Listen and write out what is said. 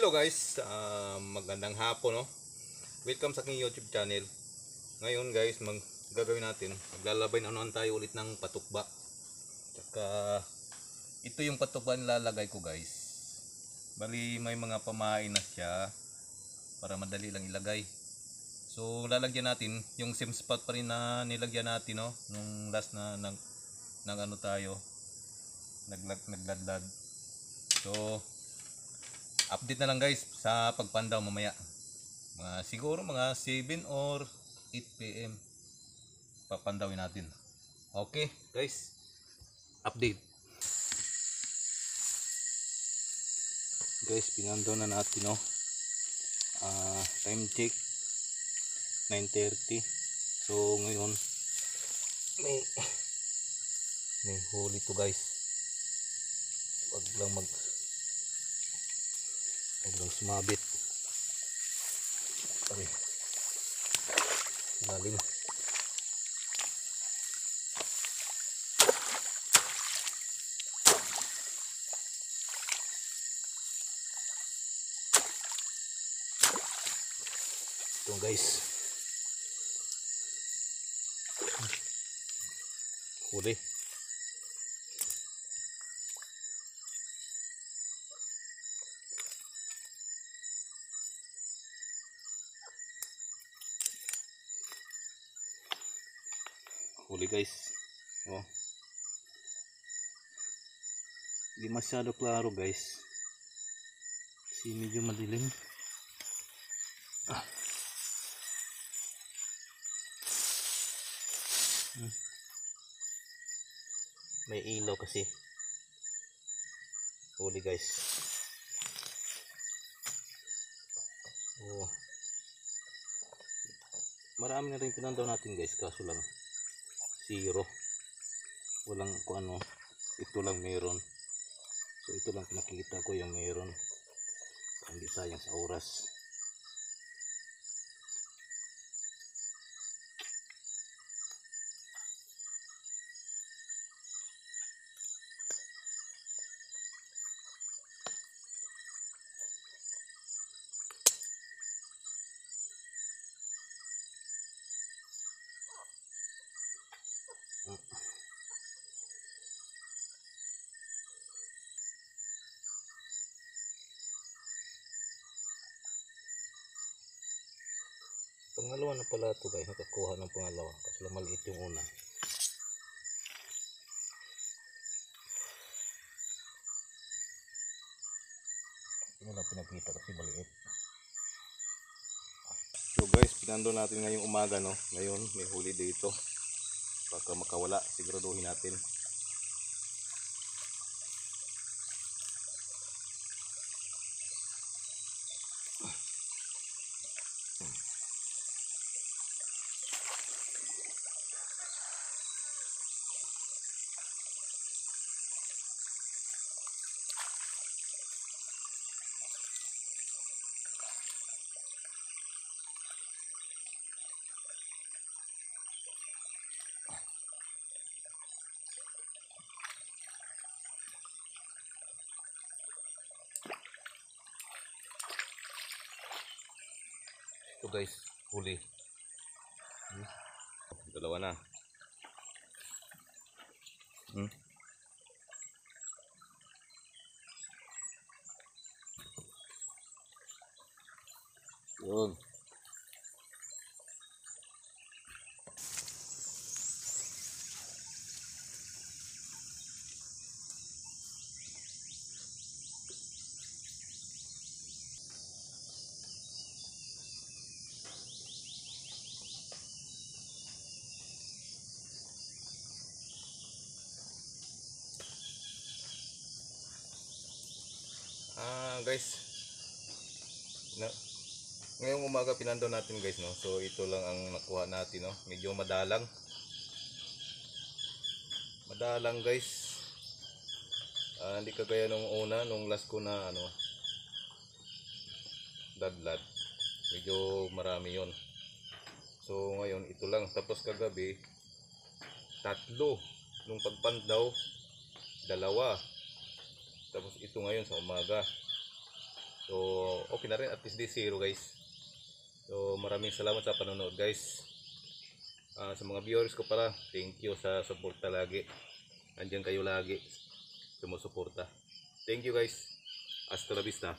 Hello guys, magandang hapon no. Welcome sa aking YouTube channel. Ngayon guys, gagawin natin, maglalabay na naman tayo ulit ng patukba. Tsaka ito yung patukba nilalagay ko guys. Bali may mga pamain na siya para madali lang ilagay. So lalagyan natin yung same spot pa rin na nilagyan natin no nung last na nag ano tayo. Nagladlad. So update na lang guys sa pagpandaw mamaya. Siguro mga 7 or 8 PM papandawin natin. Okay guys, update. Guys, pinandaw na natin no. Time check 9:30. So ngayon may huli to guys. Wag lang sumabit. Okay. Lalim. Ito guys. Huli. Huli guys. Oh. Hindi masyado klaro guys. Kasi medyo madilim. May ilaw kasi. Huli guys. Oh. Marami na rin pinandaw natin guys, kaso lang zero. Walang kung ano, ito lang meron. So ito lang nakikita ko yung meron. Hindi sayang sa oras. Pangalawa na pala ito guys, nakakuha ng pangalawa kasi maliit yung una. Yun lang pinakita kasi maliit. So guys, pinando natin ngayong umaga no. Ngayon may huli dito. Baka makawala, siguraduhin natin. Ito guys, huli. Dalawa na. Yun. Guys, ngayong umaga pinando natin guys no. So ito lang ang nakuha natin no. Medyo madalang guys. Hindi kagaya nung una, nung last ko na ano dadlad. Medyo marami yon. So ngayon ito lang. Tapos kagabi tatlo, nung pagpandaw dalawa. Tapos ito ngayon sa umaga. So okay na rin, at least di zero guys. So maraming salamat sa panonood guys. Sa mga viewers ko pala, thank you sa suporta lagi. Andiyan kayo lagi sumusuporta. Thank you guys. Hasta la vista.